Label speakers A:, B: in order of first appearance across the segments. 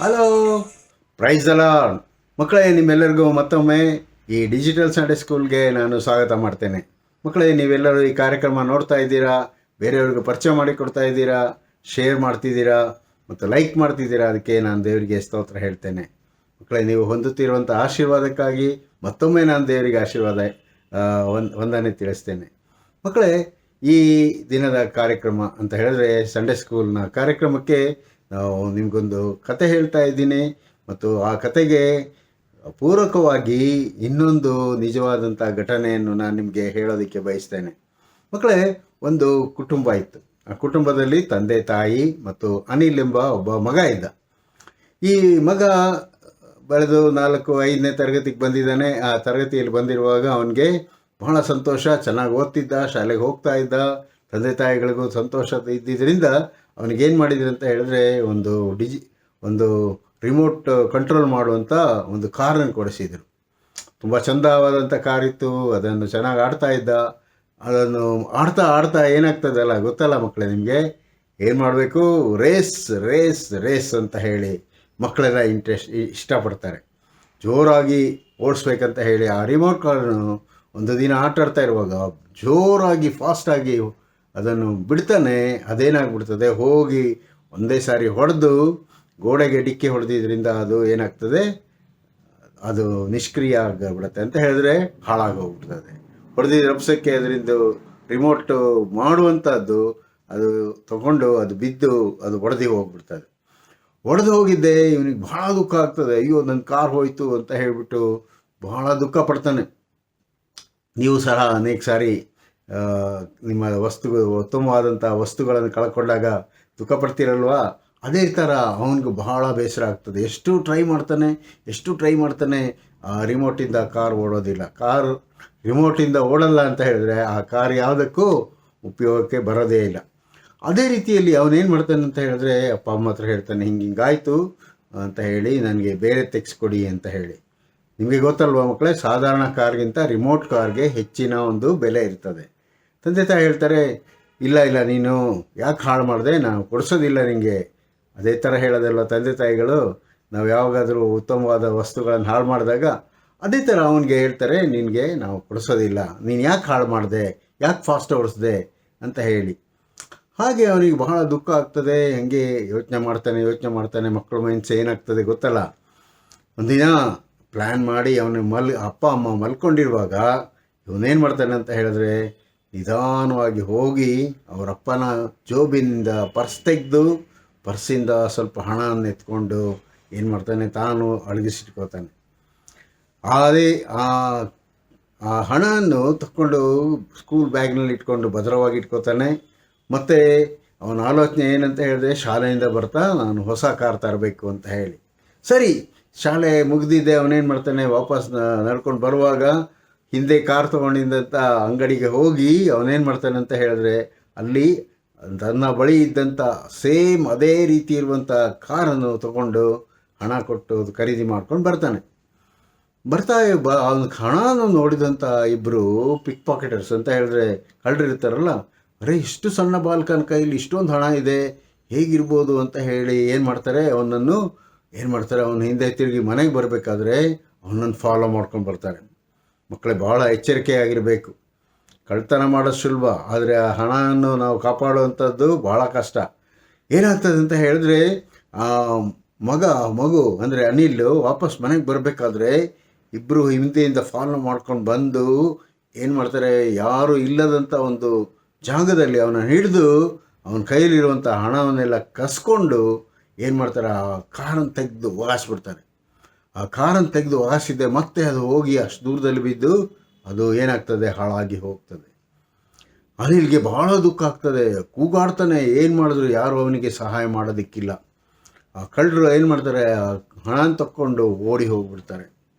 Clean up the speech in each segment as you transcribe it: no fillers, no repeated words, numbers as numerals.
A: Hello, price ಅಲ್ಲ ಮಕ್ಕಳೇ. ನಿಮ್ಮೆಲ್ಲರಿಗೂ ಮತ್ತೊಮ್ಮೆ ಈ ಡಿಜಿಟಲ್ ಸಂಡೇ ಸ್ಕೂಲ್ಗೆ ನಾನು ಸ್ವಾಗತ ಮಾಡ್ತೇನೆ. ಮಕ್ಕಳೇ, ನೀವೆಲ್ಲರೂ ಈ ಕಾರ್ಯಕ್ರಮ ನೋಡ್ತಾ ಇದ್ದೀರಾ, ಬೇರೆಯವ್ರಿಗೂ ಪರಿಚಯ ಮಾಡಿಕೊಡ್ತಾ ಇದ್ದೀರಾ, ಶೇರ್ ಮಾಡ್ತಿದ್ದೀರಾ ಮತ್ತು ಲೈಕ್ ಮಾಡ್ತಿದ್ದೀರಾ. ಅದಕ್ಕೆ ನಾನು ದೇವರಿಗೆ ಸ್ತೋತ್ರ ಹೇಳ್ತೇನೆ. ಮಕ್ಕಳೇ, ನೀವು ಹೊಂದುತ್ತಿರುವಂಥ ಆಶೀರ್ವಾದಕ್ಕಾಗಿ ಮತ್ತೊಮ್ಮೆ ನಾನು ದೇವರಿಗೆ ವಂದನೆ ತಿಳಿಸ್ತೇನೆ. ಮಕ್ಕಳೇ, ಈ ದಿನದ ಕಾರ್ಯಕ್ರಮ ಅಂತ ಹೇಳಿದ್ರೆ ಸಂಡೇ ಸ್ಕೂಲ್ನ ಕಾರ್ಯಕ್ರಮಕ್ಕೆ ನಾವು ನಿಮಗೊಂದು ಕತೆ ಹೇಳ್ತಾ ಇದ್ದೀನಿ ಮತ್ತು ಆ ಕತೆಗೆ ಪೂರಕವಾಗಿ ಇನ್ನೊಂದು ನಿಜವಾದಂಥ ಘಟನೆಯನ್ನು ನಾನು ನಿಮಗೆ ಹೇಳೋದಕ್ಕೆ ಬಯಸ್ತೇನೆ. ಮಕ್ಕಳೇ, ಒಂದು ಕುಟುಂಬ ಇತ್ತು. ಆ ಕುಟುಂಬದಲ್ಲಿ ತಂದೆ, ತಾಯಿ ಮತ್ತು ಅನಿಲ್ ಎಂಬ ಒಬ್ಬ ಮಗ ಇದ್ದ. ಈ ಮಗ ಬೆಳೆದು 4-5ನೇ ತರಗತಿಗೆ ಬಂದಿದ್ದಾನೆ. ಆ ತರಗತಿಯಲ್ಲಿ ಬಂದಿರುವಾಗ ಅವನಿಗೆ ಬಹಳ ಸಂತೋಷ, ಚೆನ್ನಾಗಿ ಓದ್ತಿದ್ದ, ಶಾಲೆಗೆ ಹೋಗ್ತಾ ಇದ್ದ. ತಂದೆ ತಾಯಿಗಳಿಗೂ ಸಂತೋಷ ಇದ್ದಿದ್ದರಿಂದ ಅವನಿಗೇನು ಮಾಡಿದ್ರು ಅಂತ ಹೇಳಿದ್ರೆ ಒಂದು ರಿಮೋಟ್ ಕಂಟ್ರೋಲ್ ಮಾಡುವಂಥ ಒಂದು ಕಾರನ್ನು ಕೊಡಿಸಿದರು. ತುಂಬ ಚಂದವಾದಂಥ ಕಾರಿತ್ತು. ಅದನ್ನು ಚೆನ್ನಾಗಿ ಆಡ್ತಾ ಇದ್ದ. ಅದನ್ನು ಆಡ್ತಾ ಆಡ್ತಾ ಏನಾಗ್ತದಲ್ಲ ಗೊತ್ತಲ್ಲ ಮಕ್ಕಳೇ ನಿಮಗೆ, ಏನು ಮಾಡಬೇಕು, ರೇಸ್ ರೇಸ್ ರೇಸ್ ಅಂತ ಹೇಳಿ ಮಕ್ಕಳೆಲ್ಲ ಇಷ್ಟಪಡ್ತಾರೆ. ಜೋರಾಗಿ ಓಡಿಸ್ಬೇಕಂತ ಹೇಳಿ ಆ ರಿಮೋಟ್ ಕಾರನ್ನು ಒಂದು ದಿನ ಆಟಾಡ್ತಾ ಇರುವಾಗ ಜೋರಾಗಿ ಫಾಸ್ಟಾಗಿ ಅದನ್ನು ಬಿಡ್ತಾನೆ. ಅದೇನಾಗ್ಬಿಡ್ತದೆ, ಹೋಗಿ ಒಂದೇ ಸಾರಿ ಹೊಡೆದು ಗೋಡೆಗೆ ಡಿಕ್ಕಿ ಹೊಡೆದಿದ್ದರಿಂದ ಅದು ಏನಾಗ್ತದೆ, ಅದು ನಿಷ್ಕ್ರಿಯ ಆಗಿಬಿಡುತ್ತೆ ಅಂತ ಹೇಳಿದ್ರೆ ಹಾಳಾಗೋಗ್ಬಿಡ್ತದೆ. ಹೊಡೆದಿದ್ದ ರಭಸಕ್ಕೆ ಅದರಿಂದ ರಿಮೋಟ್ ಮಾಡುವಂಥದ್ದು ಅದು ತಗೊಂಡು ಅದು ಬಿದ್ದು ಅದು ಒಡೆದು ಹೋಗಿದ್ದೆ. ಇವನಿಗೆ ಬಹಳ ದುಃಖ ಆಗ್ತದೆ. ಅಯ್ಯೋ, ನನ್ನ ಕಾರ್ ಹೋಯಿತು ಅಂತ ಹೇಳಿಬಿಟ್ಟು ಬಹಳ ದುಃಖ ಪಡ್ತಾನೆ. ನೀವು ಸಹ ಅನೇಕ ಸಾರಿ ನಿಮ್ಮ ಉತ್ತಮವಾದಂಥ ವಸ್ತುಗಳನ್ನು ಕಳ್ಕೊಂಡಾಗ ದುಃಖ ಪಡ್ತೀರಲ್ವಾ? ಅದೇ ಥರ ಅವನಿಗೂ ಬಹಳ ಬೇಸರ ಆಗ್ತದೆ. ಎಷ್ಟು ಟ್ರೈ ಮಾಡ್ತಾನೆ, ಆ ರಿಮೋಟಿಂದ ಕಾರ್ ಓಡೋದಿಲ್ಲ. ರಿಮೋಟಿಂದ ಓಡಲ್ಲ ಅಂತ ಹೇಳಿದ್ರೆ ಆ ಕಾರ್ ಯಾವುದಕ್ಕೂ ಉಪಯೋಗಕ್ಕೆ ಬರೋದೇ ಇಲ್ಲ. ಅದೇ ರೀತಿಯಲ್ಲಿ ಅವನೇನು ಮಾಡ್ತಾನೆ ಅಂತ ಹೇಳಿದ್ರೆ ಅಪ್ಪ ಅಮ್ಮ ಹತ್ರ ಹೇಳ್ತಾನೆ, ಹಿಂಗಾಯಿತು ಅಂತ ಹೇಳಿ ನನಗೆ ಬೇರೆ ತೆಗೆಸ್ಕೊಡಿ ಅಂತ ಹೇಳಿ. ನಿಮಗೆ ಗೊತ್ತಲ್ವ ಮಕ್ಕಳೇ, ಸಾಧಾರಣ ಕಾರ್ಗಿಂತ ರಿಮೋಟ್ ಕಾರ್ಗೆ ಹೆಚ್ಚಿನ ಒಂದು ಬೆಲೆ ಇರ್ತದೆ. ತಂದೆ ತಾಯಿ ಹೇಳ್ತಾರೆ, ಇಲ್ಲ ನೀನು ಯಾಕೆ ಹಾಳು ಮಾಡಿದೆ, ನಾವು ಕೊಡಿಸೋದಿಲ್ಲ ನಿನಗೆ. ಅದೇ ಥರ ಹೇಳೋದಲ್ಲ ತಂದೆ ತಾಯಿಗಳು. ನಾವು ಯಾವಾಗಾದರೂ ಉತ್ತಮವಾದ ವಸ್ತುಗಳನ್ನು ಹಾಳು ಮಾಡಿದಾಗ ಅದೇ ಥರ ಅವನಿಗೆ ಹೇಳ್ತಾರೆ, ನಿನಗೆ ನಾವು ಕೊಡಿಸೋದಿಲ್ಲ, ನೀನು ಯಾಕೆ ಹಾಳು ಮಾಡಿದೆ, ಯಾಕೆ ಫಾಸ್ಟ್ ಓಡಿಸ್ದೆ ಅಂತ ಹೇಳಿ. ಹಾಗೆ ಅವನಿಗೆ ಬಹಳ ದುಃಖ ಆಗ್ತದೆ. ಹಾಗೆ ಯೋಚನೆ ಮಾಡ್ತಾನೆ. ಮಕ್ಕಳ ಮೈನ್ಸ್ ಏನಾಗ್ತದೆ ಗೊತ್ತಲ್ಲ. ಒಂದಿನ ಪ್ಲ್ಯಾನ್ ಮಾಡಿ ಅಪ್ಪ ಅಮ್ಮ ಮಲ್ಕೊಂಡಿರುವಾಗ ಇವನೇನು ಮಾಡ್ತಾನೆ ಅಂತ ಹೇಳಿದ್ರೆ, ನಿಧಾನವಾಗಿ ಹೋಗಿ ಅವರಪ್ಪನ ಜೋಬಿನಿಂದ ಪರ್ಸ್ ತೆಗೆದು ಪರ್ಸಿಂದ ಸ್ವಲ್ಪ ಹಣವನ್ನು ಎತ್ಕೊಂಡು ಏನು ಮಾಡ್ತಾನೆ, ತಾನು ಅಡಗಿಸಿಟ್ಕೋತಾನೆ. ಅದೇ ಆ ಹಣವನ್ನು ತಕ್ಕೊಂಡು ಸ್ಕೂಲ್ ಬ್ಯಾಗ್ನಲ್ಲಿ ಇಟ್ಕೊಂಡು ಭದ್ರವಾಗಿ ಇಟ್ಕೋತಾನೆ. ಮತ್ತು ಅವನ ಆಲೋಚನೆ ಏನಂತ ಹೇಳಿದ್ರೆ, ಶಾಲೆಯಿಂದ ಬರ್ತಾ ನಾನು ಹೊಸ ಕಾರ್ ತರಬೇಕು ಅಂತ ಹೇಳಿ. ಸರಿ, ಶಾಲೆ ಮುಗಿದಿದ್ದೆ. ಅವನೇನು ಮಾಡ್ತಾನೆ, ವಾಪಸ್ ನಡ್ಕೊಂಡು ಬರುವಾಗ ಹಿಂದೆ ಕಾರ್ ತೊಗೊಂಡಿದ್ದಂಥ ಅಂಗಡಿಗೆ ಹೋಗಿ ಅವನೇನು ಮಾಡ್ತಾನೆ ಅಂತ ಹೇಳಿದ್ರೆ, ಅಲ್ಲಿ ತನ್ನ ಬಳಿ ಇದ್ದಂಥ ಸೇಮ್ ಅದೇ ರೀತಿ ಇರುವಂಥ ಕಾರನ್ನು ತಗೊಂಡು ಹಣ ಕೊಟ್ಟು ಖರೀದಿ ಮಾಡ್ಕೊಂಡು ಬರ್ತಾನೆ. ಅವನ ಹಣವನ್ನು ನೋಡಿದಂಥ ಇಬ್ಬರು ಪಿಕ್ ಪಾಕೆಟರ್ಸ್ ಅಂತ ಹೇಳಿದ್ರೆ ಕಳ್ಳರಿರ್ತಾರಲ್ಲ, ಅರೆ ಇಷ್ಟು ಸಣ್ಣ ಬಾಲಕನ ಕೈಲಿ ಇಷ್ಟೊಂದು ಹಣ ಇದೆ, ಹೇಗಿರ್ಬೋದು ಅಂತ ಹೇಳಿ ಏನು ಮಾಡ್ತಾರೆ, ಅವನ ಹಿಂದೆ ತಿರುಗಿ ಮನೆಗೆ ಬರಬೇಕಾದ್ರೆ ಅವನನ್ನು ಫಾಲೋ ಮಾಡ್ಕೊಂಡು ಬರ್ತಾರೆ. ಮಕ್ಕಳೇ, ಭಾಳ ಎಚ್ಚರಿಕೆಯಾಗಿರಬೇಕು. ಕಳ್ತನ ಮಾಡೋದು ಸುಲಭ, ಆದರೆ ಆ ಹಣವನ್ನು ನಾವು ಕಾಪಾಡುವಂಥದ್ದು ಭಾಳ ಕಷ್ಟ. ಏನಾಗ್ತದೆ ಅಂತ ಹೇಳಿದ್ರೆ, ಆ ಮಗು ಅಂದರೆ ಅನಿಲ್ ವಾಪಸ್ ಮನೆಗೆ ಬರಬೇಕಾದ್ರೆ ಇಬ್ಬರು ಹಿಂದೆಯಿಂದ ಫಾಲೋ ಮಾಡ್ಕೊಂಡು ಬಂದು ಏನು ಮಾಡ್ತಾರೆ, ಯಾರು ಇಲ್ಲದಂಥ ಒಂದು ಜಾಗದಲ್ಲಿ ಅವನ ಹಿಡಿದು ಅವನ ಕೈಲಿರುವಂಥ ಹಣವನ್ನೆಲ್ಲ ಕಸ್ಕೊಂಡು ಏನು ಮಾಡ್ತಾರೆ, ಆ ಕಾರನ್ನು ತೆಗೆದು ಒಗಾಸ್ಬಿಡ್ತಾರೆ. ಆ ಕಾರನ್ನು ತೆಗೆದು ಒಗಾಸಿದ್ದೆ ಮತ್ತೆ ಅದು ಹೋಗಿ ಅಷ್ಟು ದೂರದಲ್ಲಿ ಬಿದ್ದು ಅದು ಏನಾಗ್ತದೆ, ಹಾಳಾಗಿ ಹೋಗ್ತದೆ. ಅನಿಲ್ಗೆ ಬಹಳ ದುಃಖ ಆಗ್ತದೆ. ಕೂಗಾಡ್ತಾನೆ. ಏನು ಮಾಡಿದ್ರು ಯಾರು ಅವನಿಗೆ ಸಹಾಯ ಮಾಡೋದಕ್ಕಿಲ್ಲ. ಆ ಕಳ್ಳರು ಏನು ಮಾಡ್ತಾರೆ, ಆ ಹಣ ತಕ್ಕೊಂಡು ಓಡಿ ಹೋಗ್ಬಿಡ್ತಾರೆ.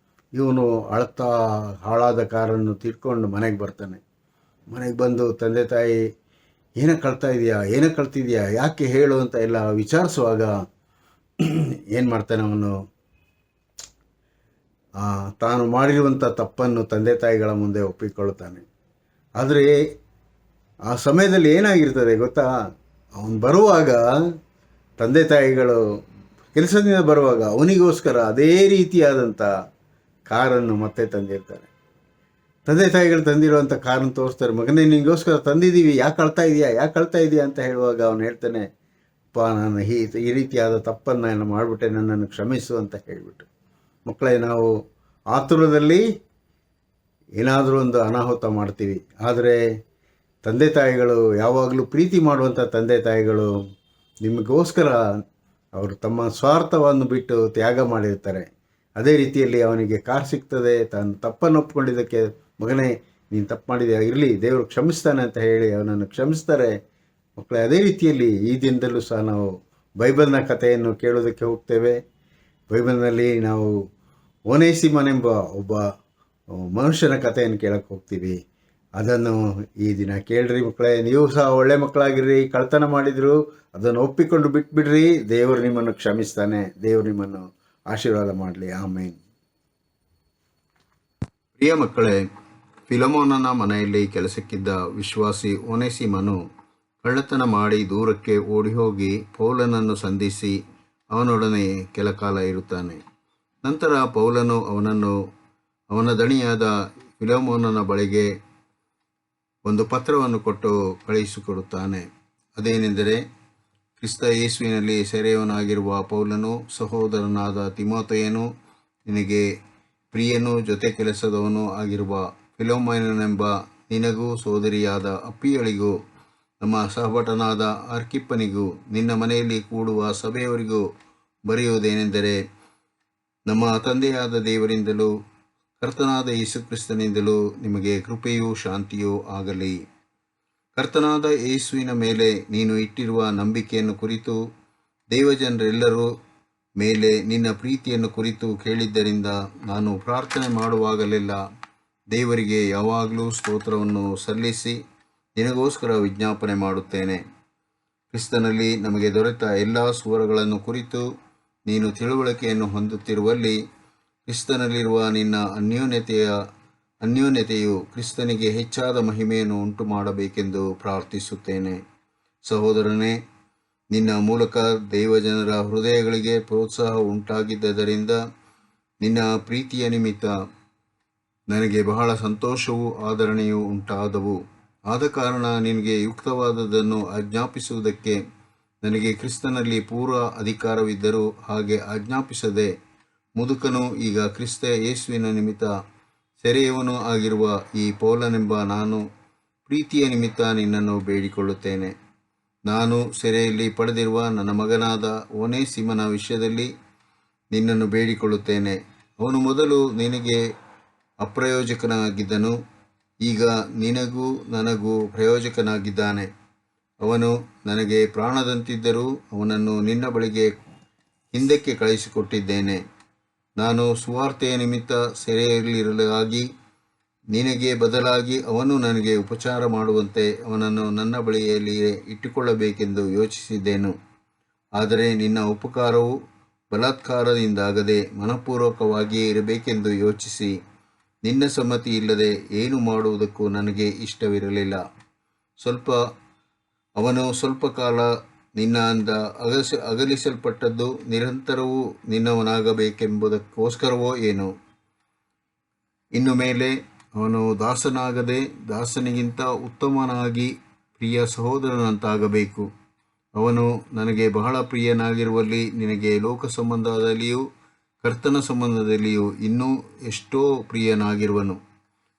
A: ಇವನು ಅಳ್ತಾ ಹಾಳಾದ ಕಾರನ್ನು ತಿಳ್ಕೊಂಡು ಮನೆಗೆ ಬರ್ತಾನೆ. ಮನೆಗೆ ಬಂದು ತಂದೆ ತಾಯಿ, ಏನಕ್ಕೆ ಕಳ್ತಿದ್ಯಾ, ಯಾಕೆ ಹೇಳು ಅಂತ ಎಲ್ಲ ವಿಚಾರಿಸುವಾಗ ಏನು ಮಾಡ್ತಾನೆ, ಅವನು ತಾನು ಮಾಡಿರುವಂಥ ತಪ್ಪನ್ನು ತಂದೆ ತಾಯಿಗಳ ಮುಂದೆ ಒಪ್ಪಿಕೊಳ್ಳುತ್ತಾನೆ. ಆದರೆ ಆ ಸಮಯದಲ್ಲಿ ಏನಾಗಿರ್ತದೆ ಗೊತ್ತಾ, ಅವನು ಬರುವಾಗ ತಂದೆ ತಾಯಿಗಳು ಕೆಲಸದಿಂದ ಬರುವಾಗ ಅವನಿಗೋಸ್ಕರ ಅದೇ ರೀತಿಯಾದಂಥ ಕಾರನ್ನು ಮತ್ತೆ ತಂದಿರ್ತಾರೆ. ತಂದೆ ತಾಯಿಗಳು ತಂದಿರುವಂಥ ಕಾರನ್ನು ತೋರಿಸ್ತಾರೆ. ಮಗನೇ, ನಿನಗೋಸ್ಕರ ತಂದಿದ್ದೀವಿ, ಯಾಕೆ ಅಳ್ತಾ ಇದೆಯಾ ಅಂತ ಹೇಳುವಾಗ ಅವನು ಹೇಳ್ತಾನೆ, ಅಪ್ಪ, ನಾನು ಈ ರೀತಿಯಾದ ತಪ್ಪನ್ನು ನಾನು ಮಾಡಿಬಿಟ್ಟೆ, ನನ್ನನ್ನು ಕ್ಷಮಿಸು ಅಂತ ಹೇಳಿಬಿಟ್ಟು. ಮಕ್ಕಳೇ, ನಾವು ಆತುರದಲ್ಲಿ ಏನಾದರೂ ಒಂದು ಅನಾಹುತ ಮಾಡ್ತೀವಿ. ಆದರೆ ತಂದೆ ತಾಯಿಗಳು, ಯಾವಾಗಲೂ ಪ್ರೀತಿ ಮಾಡುವಂಥ ತಂದೆ ತಾಯಿಗಳು ನಿಮಗೋಸ್ಕರ ಅವರು ತಮ್ಮ ಸ್ವಾರ್ಥವನ್ನು ಬಿಟ್ಟು ತ್ಯಾಗ ಮಾಡಿರ್ತಾರೆ. ಅದೇ ರೀತಿಯಲ್ಲಿ ಅವನಿಗೆ ಕಾರ್ ಸಿಗ್ತದೆ, ತಾನು ತಪ್ಪನ್ನು ಒಪ್ಕೊಂಡಿದ್ದಕ್ಕೆ, ಮಗನೇ ನೀನು ತಪ್ಪು ಮಾಡಿದೆಯಾ, ಇರಲಿ, ದೇವರು ಕ್ಷಮಿಸ್ತಾನೆ ಅಂತ ಹೇಳಿ ಅವನನ್ನು ಕ್ಷಮಿಸ್ತಾರೆ. ಮಕ್ಕಳೇ, ಅದೇ ರೀತಿಯಲ್ಲಿ ಈ ದಿನದಲ್ಲೂ ಸಹ ನಾವು ಬೈಬಲ್ನ ಕಥೆಯನ್ನು ಕೇಳೋದಕ್ಕೆ ಹೋಗ್ತೇವೆ. ಬೈಬಲ್ನಲ್ಲಿ ನಾವು ಓನೇಸಿಮನೆಂಬ ಒಬ್ಬ ಮನುಷ್ಯನ ಕಥೆಯನ್ನು ಕೇಳಕ್ಕೆ ಹೋಗ್ತೀವಿ. ಅದನ್ನು ಈ ದಿನ ಕೇಳ್ರಿ ಮಕ್ಕಳೇ. ನೀವು ಸಹ ಒಳ್ಳೆ ಮಕ್ಕಳಾಗಿರ್ರಿ. ಕಳ್ತನ ಮಾಡಿದ್ರು ಅದನ್ನು ಒಪ್ಪಿಕೊಂಡು ಬಿಟ್ಬಿಡ್ರಿ. ದೇವರು ನಿಮ್ಮನ್ನು ಕ್ಷಮಿಸ್ತಾನೆ. ದೇವರು ನಿಮ್ಮನ್ನು ಆಶೀರ್ವಾದ ಮಾಡಲಿ. ಆಮೇನ್. ಪ್ರಿಯ ಮಕ್ಕಳೇ, ಫಿಲಮೋನನ ಮನೆಯಲ್ಲಿ ಕೆಲಸಕ್ಕಿದ್ದ ವಿಶ್ವಾಸಿ ಓನೇಸಿಮನು ಕಳ್ಳತನ ಮಾಡಿ ದೂರಕ್ಕೆ ಓಡಿಹೋಗಿ ಪೌಲನನ್ನು ಸಂಧಿಸಿ ಅವನೊಡನೆ ಕೆಲಕಾಲ ಇರುತ್ತಾನೆ. ನಂತರ ಪೌಲನು ಅವನನ್ನು ಅವನ ದಣಿಯಾದ ಫಿಲಮೋನನ ಬಳಿಗೆ ಒಂದು ಪತ್ರವನ್ನು ಕೊಟ್ಟು ಕಳುಹಿಸಿಕೊಡುತ್ತಾನೆ. ಅದೇನೆಂದರೆ, ಕ್ರಿಸ್ತ ಯೇಸುವಿನಲ್ಲಿ ಸೆರೆಯವನಾಗಿರುವ ಪೌಲನು, ಸಹೋದರನಾದ ತಿಮೋಥೆಯನು, ನಿನಗೆ ಪ್ರಿಯನೂ ಜೊತೆ ಕೆಲಸದವನೂ ಆಗಿರುವ ಫಿಲೋಮೆನನೆಂಬ ನಿನಗೂ ಸೋದರಿಯಾದ ಅಪ್ಪಿಯಳಿಗೂ, ನಮ್ಮ ಸಹಭಟನಾದ ಅರ್ಕಿಪ್ಪನಿಗೂ, ನಿನ್ನ ಮನೆಯಲ್ಲಿ ಕೂಡುವ ಸಭೆಯವರಿಗೂ ಬರೆಯುವುದೇನೆಂದರೆ, ನಮ್ಮ ತಂದೆಯಾದ ದೇವರಿಂದಲೂ ಕರ್ತನಾದ ಯೇಸುಕ್ರಿಸ್ತನಿಂದಲೂ ನಿಮಗೆ ಕೃಪೆಯೂ ಶಾಂತಿಯೂ ಆಗಲಿ. ಕರ್ತನಾದ ಯೇಸುವಿನ ಮೇಲೆ ನೀನು ಇಟ್ಟಿರುವ ನಂಬಿಕೆಯನ್ನು ಕುರಿತು, ದೇವಜನರೆಲ್ಲರೂ ಮೇಲೆ ನಿನ್ನ ಪ್ರೀತಿಯನ್ನು ಕುರಿತು ಕೇಳಿದ್ದರಿಂದ ನಾನು ಪ್ರಾರ್ಥನೆ ಮಾಡುವಾಗಲೆಲ್ಲ ದೇವರಿಗೆ ಯಾವಾಗಲೂ ಸ್ತೋತ್ರವನ್ನು ಸಲ್ಲಿಸಿ ನಿನಗೋಸ್ಕರ ವಿಜ್ಞಾಪನೆ ಮಾಡುತ್ತೇನೆ. ಕ್ರಿಸ್ತನಲ್ಲಿ ನಮಗೆ ದೊರೆತ ಎಲ್ಲ ಸುವರಗಳನ್ನು ಕುರಿತು ನೀನು ತಿಳುವಳಿಕೆಯನ್ನು ಹೊಂದುತ್ತಿರುವಲ್ಲಿ ಕ್ರಿಸ್ತನಲ್ಲಿರುವ ನಿನ್ನ ಅನ್ಯೋನ್ಯತೆಯು ಕ್ರಿಸ್ತನಿಗೆ ಹೆಚ್ಚಾದ ಮಹಿಮೆಯನ್ನು ಉಂಟು ಮಾಡಬೇಕೆಂದು ಪ್ರಾರ್ಥಿಸುತ್ತೇನೆ. ಸಹೋದರನೇ, ನಿನ್ನ ಮೂಲಕ ದೇವಜನರ ಹೃದಯಗಳಿಗೆ ಪ್ರೋತ್ಸಾಹ ಉಂಟಾಗಿದ್ದರಿಂದ ನಿನ್ನ ಪ್ರೀತಿಯ ನಿಮಿತ್ತ ನನಗೆ ಬಹಳ ಸಂತೋಷವೂ ಆದರಣೆಯೂ ಉಂಟಾದವು. ಆದ ಕಾರಣ ನಿನಗೆ ಯುಕ್ತವಾದದ್ದನ್ನು ಆಜ್ಞಾಪಿಸುವುದಕ್ಕೆ ನನಗೆ ಕ್ರಿಸ್ತನಲ್ಲಿ ಪೂರ್ವ ಅಧಿಕಾರವಿದ್ದರೂ ಹಾಗೆ ಆಜ್ಞಾಪಿಸದೆ, ಮುದುಕನು ಈಗ ಕ್ರಿಸ್ತ ಯೇಸುವಿನ ನಿಮಿತ್ತ ಸೆರೆಯವನೂ ಆಗಿರುವ ಈ ಪೌಲನೆಂಬ ನಾನು ಪ್ರೀತಿಯ ನಿಮಿತ್ತ ನಿನ್ನನ್ನು ಬೇಡಿಕೊಳ್ಳುತ್ತೇನೆ. ನಾನು ಸೆರೆಯಲ್ಲಿ ಪಡೆದಿರುವ ನನ್ನ ಮಗನಾದ ಓನೇಸಿಮನ ವಿಷಯದಲ್ಲಿ ನಿನ್ನನ್ನು ಬೇಡಿಕೊಳ್ಳುತ್ತೇನೆ. ಅವನು ಮೊದಲು ನಿನಗೆ ಅಪ್ರಯೋಜಕನಾಗಿದ್ದನು, ಈಗ ನಿನಗೂ ನನಗೂ ಪ್ರಯೋಜಕನಾಗಿದ್ದಾನೆ. ಅವನು ನನಗೆ ಪ್ರಾಣದಂತಿದ್ದರೂ ಅವನನ್ನು ನಿನ್ನ ಬಳಿಗೆ ಹಿಂದಕ್ಕೆ ಕಳುಹಿಸಿಕೊಟ್ಟಿದ್ದೇನೆ. ನಾನು ಸುವಾರ್ತೆಯ ನಿಮಿತ್ತ ಸೆರೆಯಲ್ಲಿರಲಾಗಿ ನಿನಗೆ ಬದಲಾಗಿ ಅವನು ನನಗೆ ಉಪಚಾರ ಮಾಡುವಂತೆ ಅವನನ್ನು ನನ್ನ ಬಳಿಯಲ್ಲಿಯೇ ಇಟ್ಟುಕೊಳ್ಳಬೇಕೆಂದು ಯೋಚಿಸಿದ್ದೆನು. ಆದರೆ ನಿನ್ನ ಉಪಕಾರವು ಬಲಾತ್ಕಾರದಿಂದಾಗದೆ ಮನಪೂರ್ವಕವಾಗಿಯೇ ಇರಬೇಕೆಂದು ಯೋಚಿಸಿ ನಿನ್ನ ಸಮ್ಮತಿ ಇಲ್ಲದೆ ಏನು ಮಾಡುವುದಕ್ಕೂ ನನಗೆ ಇಷ್ಟವಿರಲಿಲ್ಲ. ಅವನು ಸ್ವಲ್ಪ ಕಾಲ ನಿನ್ನಿಂದ ಅಗಲಿಸಲ್ಪಟ್ಟದ್ದು ನಿರಂತರವೂ ನಿನ್ನವನಾಗಬೇಕೆಂಬುದಕ್ಕೋಸ್ಕರವೋ ಏನೋ. ಇನ್ನು ಮೇಲೆ ಅವನು ದಾಸನಾಗದೆ ದಾಸನಿಗಿಂತ ಉತ್ತಮನಾಗಿ ಪ್ರಿಯ ಸಹೋದರನಂತಾಗಬೇಕು. ಅವನು ನನಗೆ ಬಹಳ ಪ್ರಿಯನಾಗಿರುವಲ್ಲಿ ನಿನಗೆ ಲೋಕ ಸಂಬಂಧದಲ್ಲಿಯೂ ಕರ್ತನ ಸಂಬಂಧದಲ್ಲಿಯೂ ಇನ್ನೂ ಎಷ್ಟೋ ಪ್ರಿಯನಾಗಿರುವನು.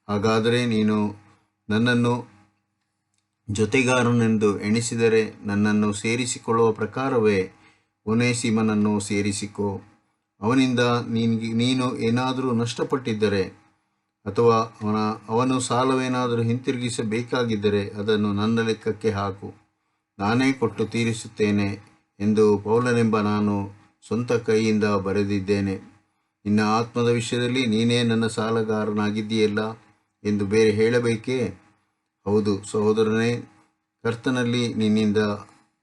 A: ಹಾಗಾದರೆ ನೀನು ನನ್ನನ್ನು ಜೊತೆಗಾರನೆಂದು ಎಣಿಸಿದರೆ ನನ್ನನ್ನು ಸೇರಿಸಿಕೊಳ್ಳುವ ಪ್ರಕಾರವೇ ಓನೇಸಿಮನನ್ನು ಸೇರಿಸಿಕೊ. ಅವನಿಂದ ನೀನು ಏನಾದರೂ ನಷ್ಟಪಟ್ಟಿದ್ದರೆ ಅಥವಾ ಅವನು ಸಾಲವೇನಾದರೂ ಹಿಂತಿರುಗಿಸಬೇಕಾಗಿದ್ದರೆ ಅದನ್ನು ನನ್ನ ಲೆಕ್ಕಕ್ಕೆ ಹಾಕು, ನಾನೇ ಕೊಟ್ಟು ತೀರಿಸುತ್ತೇನೆ ಎಂದು ಪೌಲನೆಂಬ ನಾನು ಸ್ವಂತ ಕೈಯಿಂದ ಬರೆದಿದ್ದೇನೆ. ನಿನ್ನ ಆತ್ಮದ ವಿಷಯದಲ್ಲಿ ನೀನೇ ನನ್ನ ಸಾಲಗಾರನಾಗಿದ್ದೀಯಲ್ಲ ಎಂದು ಬೇರೆ ಹೇಳಬೇಕೇ? ಹೌದು ಸಹೋದರನೇ, ಕರ್ತನಲ್ಲಿ ನಿನ್ನಿಂದ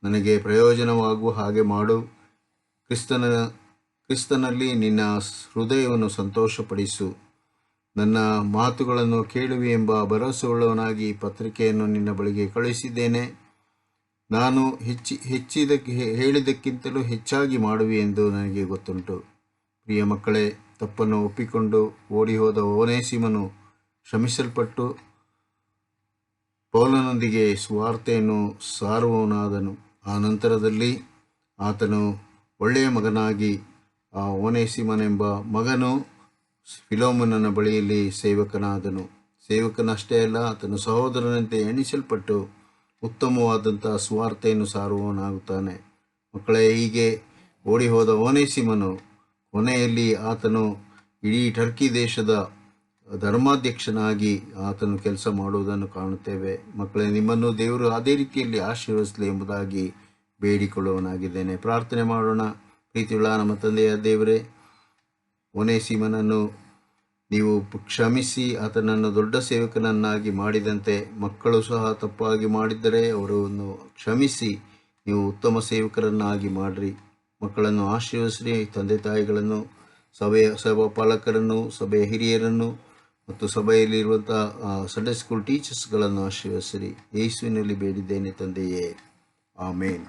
A: ನನಗೆ ಪ್ರಯೋಜನವಾಗುವ ಹಾಗೆ ಮಾಡು. ಕ್ರಿಸ್ತನಲ್ಲಿ ನಿನ್ನ ಹೃದಯವನ್ನು ಸಂತೋಷಪಡಿಸು. ನನ್ನ ಮಾತುಗಳನ್ನು ಕೇಳುವಿ ಎಂಬ ಭರವಸೆಯುಳ್ಳವನಾಗಿ ಪತ್ರಿಕೆಯನ್ನು ನಿನ್ನ ಬಳಿಗೆ ಕಳುಹಿಸಿದ್ದೇನೆ.
B: ನಾನು ಹೇಳಿದ್ದಕ್ಕಿಂತಲೂ ಹೆಚ್ಚಾಗಿ ಮಾಡುವೆ ಎಂದು ನನಗೆ ಗೊತ್ತುಂಟು. ಪ್ರಿಯ ಮಕ್ಕಳೇ, ತಪ್ಪನ್ನು ಒಪ್ಪಿಕೊಂಡು ಓಡಿ ಹೋದ ಓನೇಸಿಮನು ಶ್ರಮಿಸಲ್ಪಟ್ಟು ಪೌಲನೊಂದಿಗೆ ಸುವಾರ್ತೆಯನ್ನು ಸಾರುವವನಾದನು. ಆ ನಂತರದಲ್ಲಿ ಆತನು ಒಳ್ಳೆಯ ಮಗನಾಗಿ ಆ ಓನೇಸಿಮನೆಂಬ ಮಗನು ಫಿಲೋಮನನ ಬಳಿಯಲ್ಲಿ ಸೇವಕನಾದನು. ಸೇವಕನಷ್ಟೇ ಅಲ್ಲ, ಆತನು ಸಹೋದರನಂತೆ ಎಣಿಸಲ್ಪಟ್ಟು ಉತ್ತಮವಾದಂಥ ಸುವಾರ್ತೆಯನ್ನು ಸಾರುವವನಾಗುತ್ತಾನೆ. ಮಕ್ಕಳೇ, ಹೀಗೆ ಓಡಿ ಹೋದ ಓನೇಸಿಮನು ಕೊನೆಯಲ್ಲಿ ಆತನು ಇಡೀ ಟರ್ಕಿ ದೇಶದ ಧರ್ಮಾಧ್ಯಕ್ಷನಾಗಿ ಆತನು ಕೆಲಸ ಮಾಡುವುದನ್ನು ಕಾಣುತ್ತೇವೆ. ಮಕ್ಕಳೇ, ನಿಮ್ಮನ್ನು ದೇವರು ಅದೇ ರೀತಿಯಲ್ಲಿ ಆಶೀರ್ವದಿಸಲಿ ಎಂಬುದಾಗಿ ಬೇಡಿಕೊಳ್ಳುವನಾಗಿದ್ದೇನೆ. ಪ್ರಾರ್ಥನೆ ಮಾಡೋಣ. ಪ್ರೀತಿಯುಳ್ಳ ನಮ್ಮ ತಂದೆಯ ದೇವರೇ, ಓನೇಸಿಮನನ್ನು ನೀವು ಕ್ಷಮಿಸಿ ಆತನನ್ನು ದೊಡ್ಡ ಸೇವಕನನ್ನಾಗಿ ಮಾಡಿದಂತೆ ಮಕ್ಕಳು ಸಹ ತಪ್ಪಾಗಿ ಮಾಡಿದ್ದರೆ ಅವರನ್ನು ಕ್ಷಮಿಸಿ ನೀವು ಉತ್ತಮ ಸೇವಕರನ್ನಾಗಿ ಮಾಡಿರಿ. ಮಕ್ಕಳನ್ನು ಆಶೀರ್ವದಿಸಿರಿ. ತಂದೆ ತಾಯಿಗಳನ್ನು, ಸಭಾ ಪಾಲಕರನ್ನು, ಸಭೆಯ ಹಿರಿಯರನ್ನು ಮತ್ತು ಸಭೆಯಲ್ಲಿರುವಂಥ ಸಂಡೇ ಸ್ಕೂಲ್ ಟೀಚರ್ಸ್ಗಳನ್ನು ಆಶೀರ್ವದಿಸಿರಿ. ಯೇಸುವಿನಲ್ಲಿ ಬೇಡಿದ್ದೇನೆ ತಂದೆಯೇ, ಆಮೇನ್.